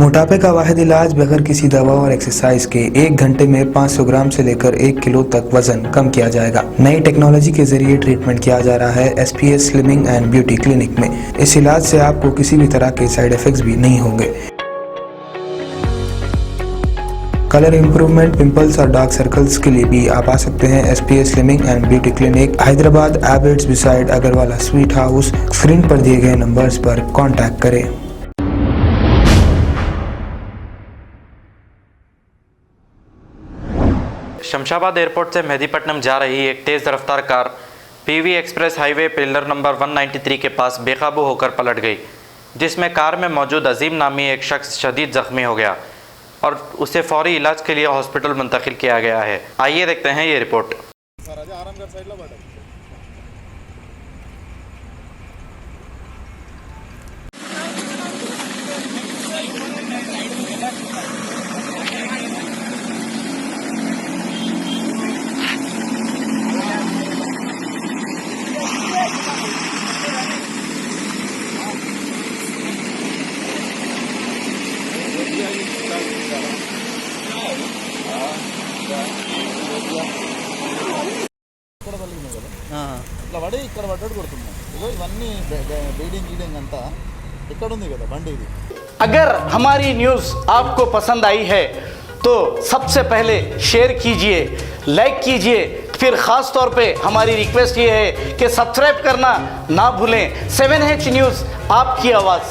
मोटापे का वाहिद इलाज बगैर किसी दवा और एक्सरसाइज के 1 घंटे में 500 ग्राम से लेकर 1 किलो तक वजन कम किया जाएगा। नई टेक्नोलॉजी के जरिए ट्रीटमेंट किया जा रहा है SPS slimming and beauty clinic में। इस इलाज से आपको किसी भी तरह के साइड इफेक्ट्स भी नहीं होंगे। कलर इंप्रूवमेंट, पिंपल्स और डार्क सर्कल्स के लिए भी आप आ सकते हैं SPS slimming and beauty clinic, Hyderabad, Abids beside Agarwala sweet house. Screen पर दिए गए नंबर्स पर कॉन्टैक्ट करें। शमशाबाद एयरपोर्ट से मेहदीपट्टनम जा रही एक तेज़ रफ्तार car PV express highway pillar number 193 के पास बेकाबू होकर पलट गई, जिसमें कार में मौजूद अजीम नामी एक शख्स शदीद जख्मी हो गया और उसे फौरी इलाज के लिए हॉस्पिटल मुंतकिल किया गया है। आइए देखते हैं ये रिपोर्ट। ఇట్లా పడి ఇక్కడ పడ్డట్టు కొడుతున్నాం. ఇగో ఇవన్నీ బీడింగ్ అంతా ఇక్కడ ఉంది కదా బండి ఇది. अगर हमारी न्यूज़ आपको पसंद आई है तो सबसे पहले शेयर कीजिए, लाइक कीजिए, फिर ख़ास तौर पे हमारी रिक्वेस्ट ये है कि सब्सक्राइब करना ना भूलें। 7H न्यूज़, आपकी आवाज़।